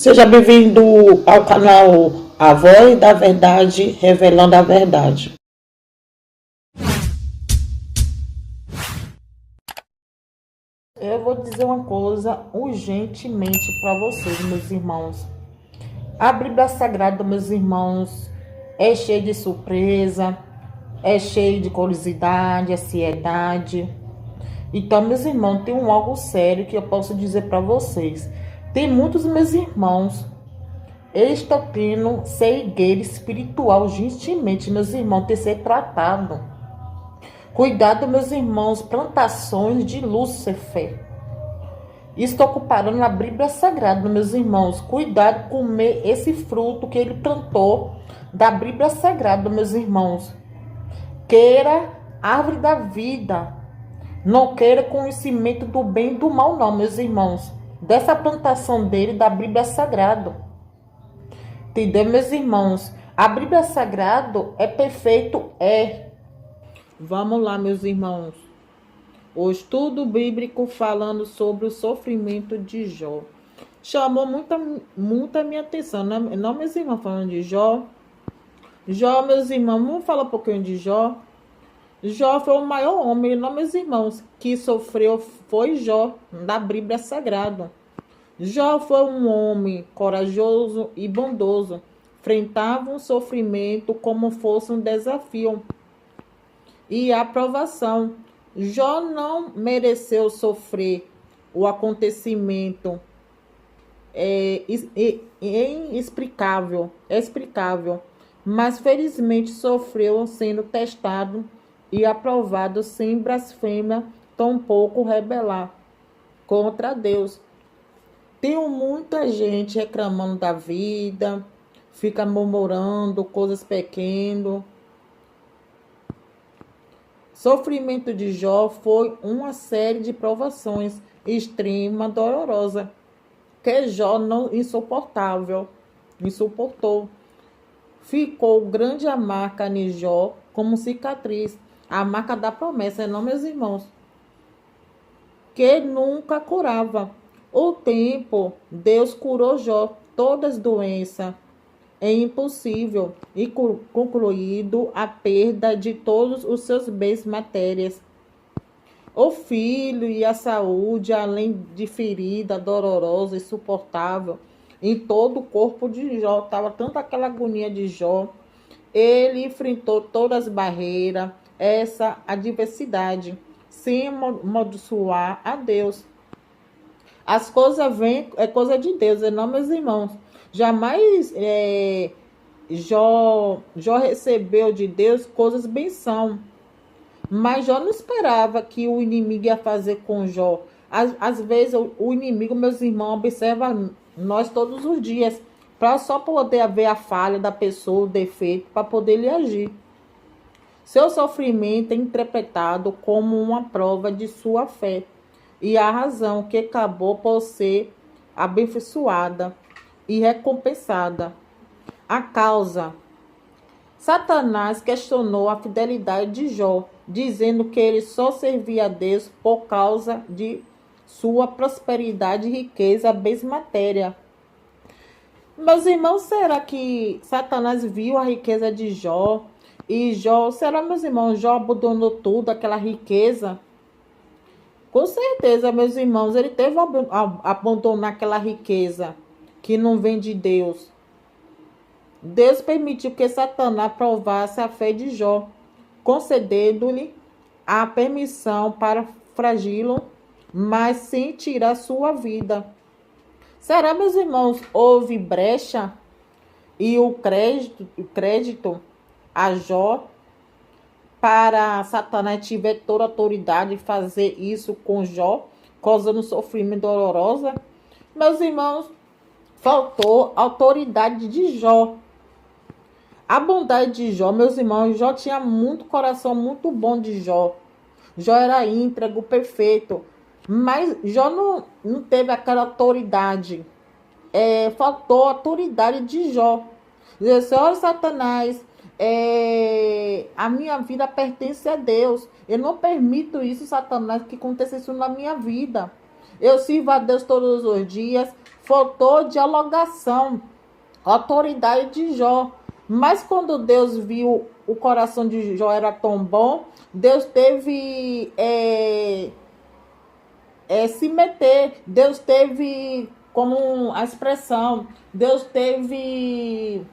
Seja bem-vindo ao canal A Voz da Verdade, revelando a verdade. Eu vou dizer uma coisa urgentemente para vocês, meus irmãos. A Bíblia Sagrada, meus irmãos, é cheia de surpresa, é cheia de curiosidade, ansiedade. Então, meus irmãos, tem algo sério que eu posso dizer para vocês. Tem muitos meus irmãos, eles estão tendo cegueira espiritual urgentemente, meus irmãos, ter ser tratado. Cuidado, meus irmãos, plantações de Lúcifer. Estou comparando a Bíblia Sagrada, meus irmãos. Cuidado com comer esse fruto que ele plantou da Bíblia Sagrada, meus irmãos. Queira árvore da vida. Não queira conhecimento do bem e do mal, não, meus irmãos. Dessa plantação dele, da Bíblia Sagrada. Entendeu, meus irmãos? A Bíblia Sagrada é perfeito, é. Vamos lá, meus irmãos. O estudo bíblico falando sobre o sofrimento de Jó. Chamou muita minha atenção. Não, meus irmãos, falando de Jó. Jó, meus irmãos, vamos falar um pouquinho de Jó. Jó foi o maior homem, não, meus irmãos, que sofreu foi Jó, da Bíblia Sagrada. Jó foi um homem corajoso e bondoso. Enfrentava um sofrimento como fosse um desafio e aprovação. Jó não mereceu sofrer o acontecimento inexplicável, mas felizmente sofreu sendo testado e aprovado sem blasfêmia, tampouco rebelar contra Deus. Tem muita gente reclamando da vida, fica murmurando coisas pequenas. Sofrimento de Jó foi uma série de provações extrema, dolorosa, que Jó não insuportou. Ficou grande a marca em Jó como cicatriz, a marca da promessa, não, meus irmãos, que nunca curava. O tempo, Deus curou Jó, todas as doenças. É impossível e concluído a perda de todos os seus bens matériais. O filho e a saúde, além de ferida dolorosa e insuportável em todo o corpo de Jó. Estava tanto aquela agonia de Jó. Ele enfrentou todas as barreiras, essa adversidade, sem amaldiçoar a Deus. As coisas vêm, é coisa de Deus, não, meus irmãos. Jamais Jó recebeu de Deus coisas bem são. Mas Jó não esperava que o inimigo ia fazer com Jó. Às vezes o inimigo, meus irmãos, observa nós todos os dias, para só poder ver a falha da pessoa, o defeito, para poder lhe agir. Seu sofrimento é interpretado como uma prova de sua fé e a razão que acabou por ser abençoada e recompensada. A causa. Satanás questionou a fidelidade de Jó, dizendo que ele só servia a Deus por causa de sua prosperidade, riqueza, bens matéria. Meus irmãos, será que Satanás viu a riqueza de Jó? E Jó, será, meus irmãos, Jó abandonou tudo, aquela riqueza? Com certeza, meus irmãos, ele teve a abandonar aquela riqueza que não vem de Deus. Deus permitiu que Satanás provasse a fé de Jó, concedendo-lhe a permissão para fragilo, mas sem tirar sua vida. Será, meus irmãos, houve brecha e o crédito a Jó para Satanás tiver toda a autoridade de fazer isso com Jó, causando sofrimento doloroso? Meus irmãos, faltou a autoridade de Jó. A bondade de Jó, meus irmãos, Jó tinha muito coração, muito bom de Jó. Jó era íntegro, perfeito. Mas Jó não teve aquela autoridade. Faltou a autoridade de Jó. Dizer, olha, Satanás, a minha vida pertence a Deus. Eu não permito isso, Satanás, que aconteça isso na minha vida. Eu sirvo a Deus todos os dias, faltou dialogação, autoridade de Jó. Mas quando Deus viu o coração de Jó era tão bom, Deus teve se meter. Deus teve, como a expressão, Deus teve.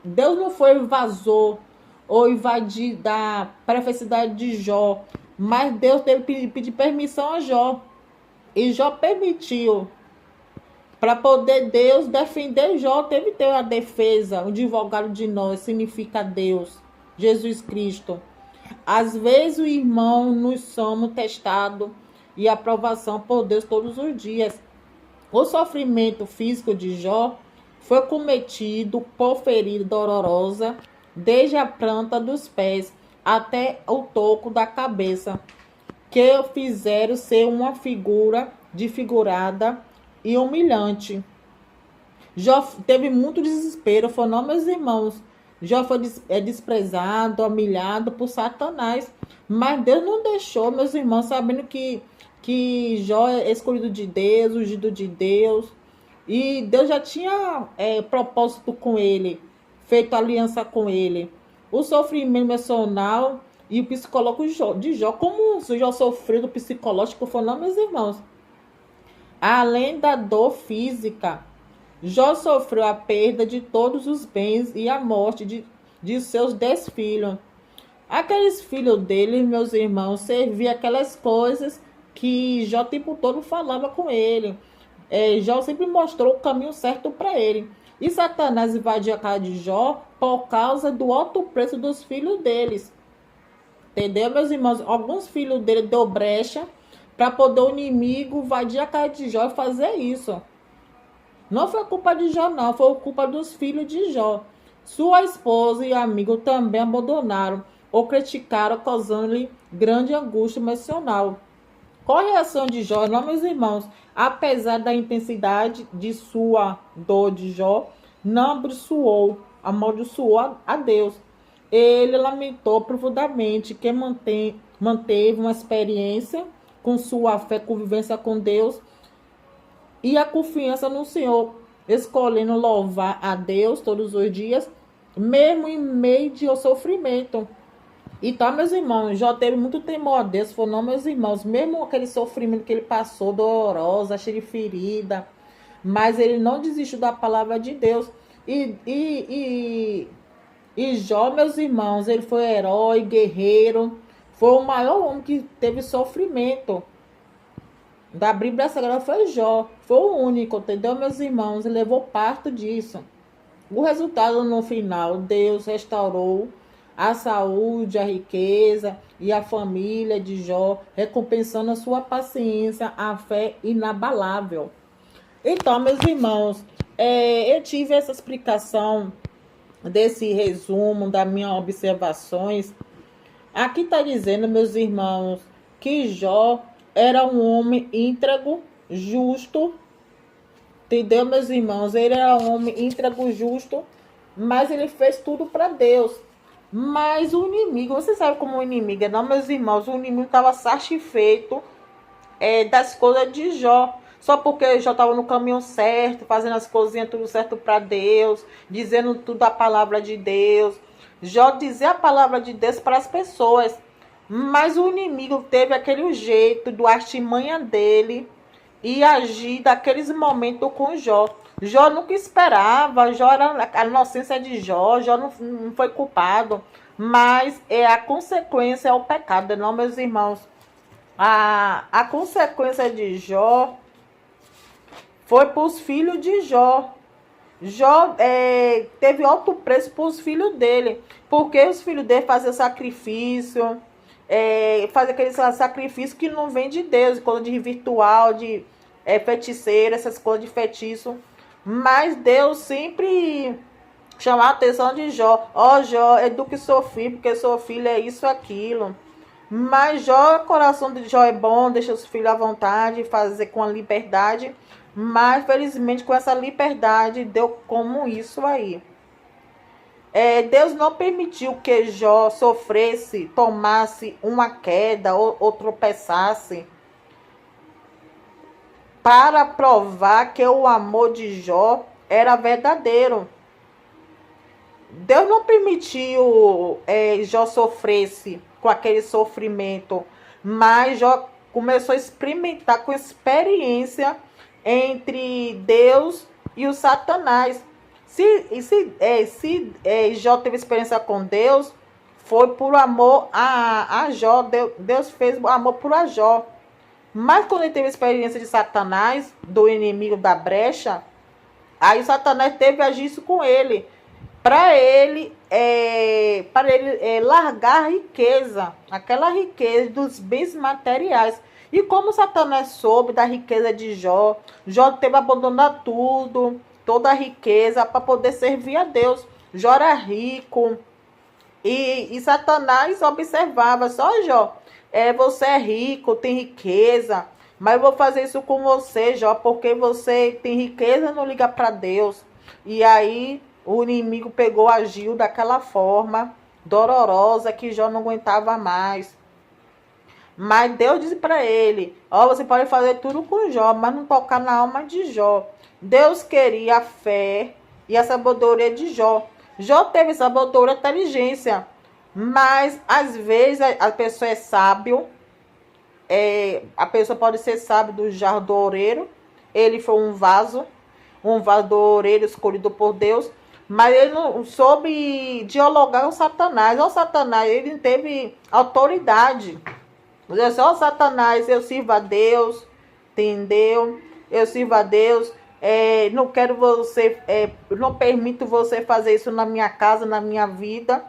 Deus não foi invasor ou invadir da prefeicidade de Jó, mas Deus teve que pedir permissão a Jó. E Jó permitiu. Para poder Deus defender Jó, teve que ter a defesa. O advogado de nós significa Deus, Jesus Cristo. Às vezes o irmão nos somos testados e aprovação por Deus todos os dias. O sofrimento físico de Jó foi cometido por ferida dolorosa, desde a planta dos pés até o toco da cabeça, que o fizeram ser uma figura desfigurada e humilhante. Jó teve muito desespero, foi não, meus irmãos. Jó foi desprezado, humilhado por Satanás, mas Deus não deixou, meus irmãos, sabendo que Jó é escolhido de Deus, ungido de Deus, e Deus já tinha propósito com ele, feito aliança com ele. O sofrimento emocional e o psicológico de Jó, como o Jó sofreu do psicológico, foi não, meus irmãos. Além da dor física, Jó sofreu a perda de todos os bens e a morte de seus 10 filhos. Aqueles filhos dele, meus irmãos, serviam aquelas coisas que Jó o tempo todo falava com ele. Jó sempre mostrou o caminho certo para ele. E Satanás invadiu a casa de Jó por causa do alto preço dos filhos deles. Entendeu, meus irmãos? Alguns filhos dele deu brecha para poder o inimigo invadir a casa de Jó e fazer isso. Não foi culpa de Jó, não. Foi culpa dos filhos de Jó. Sua esposa e amigo também abandonaram ou criticaram, causando-lhe grande angústia emocional. Qual a reação de Jó? Não, meus irmãos. Apesar da intensidade de sua dor de Jó, não amaldiçoou a Deus. Ele lamentou profundamente que manteve uma experiência com sua fé, convivência com Deus e a confiança no Senhor, escolhendo louvar a Deus todos os dias, mesmo em meio de sofrimento. Então, meus irmãos, Jó teve muito temor a Deus, foi não, meus irmãos, mesmo aquele sofrimento que ele passou, dolorosa, cheio de ferida, mas ele não desistiu da palavra de Deus. E Jó, meus irmãos, ele foi herói, guerreiro, foi o maior homem que teve sofrimento da Bíblia Sagrada, foi Jó, foi o único, entendeu, meus irmãos? Ele levou parte disso. O resultado, no final, Deus restaurou a saúde, a riqueza e a família de Jó, recompensando a sua paciência, a fé inabalável. Então, meus irmãos, eu tive essa explicação desse resumo das minhas observações. Aqui está dizendo, meus irmãos, que Jó era um homem íntegro, justo. Entendeu, meus irmãos? Ele era um homem íntegro, justo, mas ele fez tudo para Deus. Mas o inimigo, você sabe como o inimigo é, não, meus irmãos? O inimigo estava satisfeito das coisas de Jó. Só porque Jó estava no caminho certo, fazendo as coisinhas tudo certo para Deus, dizendo tudo a palavra de Deus. Jó dizia a palavra de Deus para as pessoas. Mas o inimigo teve aquele jeito do artimanha dele e agir daqueles momentos com Jó. Jó nunca esperava, Jó era a inocência de Jó, Jó não foi culpado, mas a consequência é o pecado, não, meus irmãos. A consequência de Jó foi para os filhos de Jó. Jó teve alto preço para os filhos dele, porque os filhos dele faziam sacrifício, faziam aquele sacrifício que não vem de Deus, coisa de virtual, de feiticeira, essas coisas de feitiço. Mas Deus sempre chamou a atenção de Jó. Jó, eduque seu filho, porque seu filho é isso, aquilo. Mas Jó, o coração de Jó é bom, deixa os filhos à vontade, fazer com a liberdade. Mas, felizmente, com essa liberdade, deu como isso aí. Deus não permitiu que Jó sofresse, tomasse uma queda ou tropeçasse. para provar que o amor de Jó era verdadeiro. Deus não permitiu Jó sofresse com aquele sofrimento, mas Jó começou a experimentar com experiência entre Deus e o Satanás. Se Jó teve experiência com Deus, foi por amor a Jó. Deus fez amor por a Jó. Mas quando ele teve experiência de Satanás, do inimigo da brecha, aí Satanás teve agir isso com ele. Para ele, largar a riqueza, aquela riqueza dos bens materiais. E como Satanás soube da riqueza de Jó, Jó teve que abandonar tudo, toda a riqueza, para poder servir a Deus. Jó era rico, e Satanás observava, só Jó, você é rico, tem riqueza, mas eu vou fazer isso com você, Jó, porque você tem riqueza e não liga para Deus. E aí o inimigo pegou, agiu daquela forma dolorosa que Jó não aguentava mais. Mas Deus disse para ele, você pode fazer tudo com Jó, mas não tocar na alma de Jó. Deus queria a fé e a sabedoria de Jó. Jó teve sabedoria e inteligência, mas às vezes a pessoa é sábio, a pessoa pode ser sábio do jarro do oureiro. Ele foi um vaso do oureiro escolhido por Deus, mas ele não soube dialogar com Satanás. O Satanás, ele não teve autoridade. Ó Satanás, eu sirvo a Deus, entendeu? Eu sirvo a Deus, não quero você, não permito você fazer isso na minha casa, na minha vida.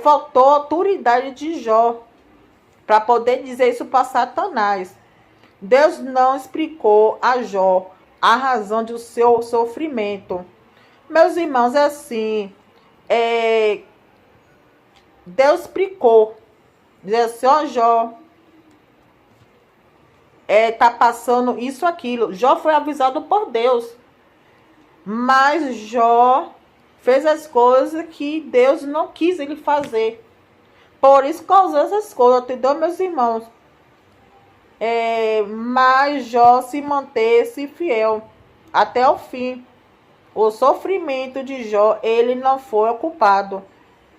Faltou autoridade de Jó para poder dizer isso para Satanás. Deus não explicou a Jó a razão do seu sofrimento. Meus irmãos, é assim, Deus explicou, diz assim, Jó, tá passando isso, aquilo. Jó foi avisado por Deus, mas Jó fez as coisas que Deus não quis ele fazer. Por isso causou essas coisas, entendeu, meus irmãos? Mas Jó se manteve fiel até o fim. O sofrimento de Jó, ele não foi ocupado.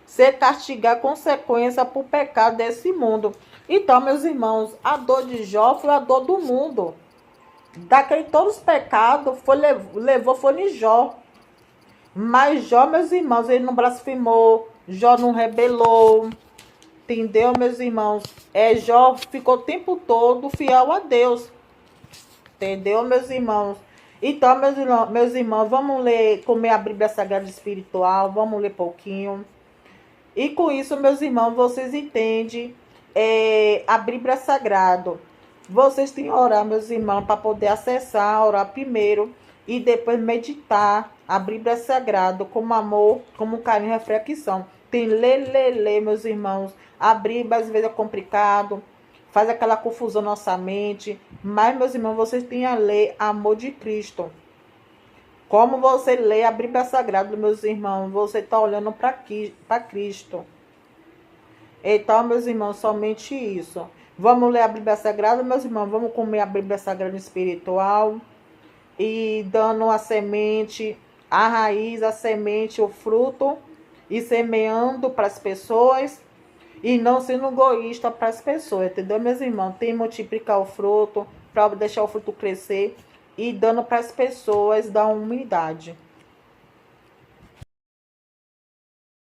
Ser castigar consequência por pecado desse mundo. Então, meus irmãos, a dor de Jó foi a dor do mundo. Daquele todos os pecados foi em Jó. Mas Jó, meus irmãos, ele não blasfemou, Jó não rebelou. Entendeu, meus irmãos? Jó ficou o tempo todo fiel a Deus. Entendeu, meus irmãos? Então, meus irmãos, vamos ler, comer a Bíblia Sagrada Espiritual, vamos ler pouquinho. E com isso, meus irmãos, vocês entendem a Bíblia Sagrada. Vocês têm que orar, meus irmãos, para poder acessar, orar primeiro e depois meditar a Bíblia Sagrada com amor, com carinho e reflexão. Tem ler, meus irmãos. A Bíblia às vezes é complicado, faz aquela confusão na nossa mente. Mas, meus irmãos, vocês têm a ler amor de Cristo. Como você lê a Bíblia Sagrada, meus irmãos, você está olhando para Cristo. Então, meus irmãos, somente isso. Vamos ler a Bíblia Sagrada, meus irmãos, vamos comer a Bíblia Sagrada espiritual. E dando a semente, a raiz, a semente, o fruto. E semeando para as pessoas. E não sendo egoísta para as pessoas, entendeu, meus irmãos? Tem que multiplicar o fruto, para deixar o fruto crescer. E dando para as pessoas da humildade.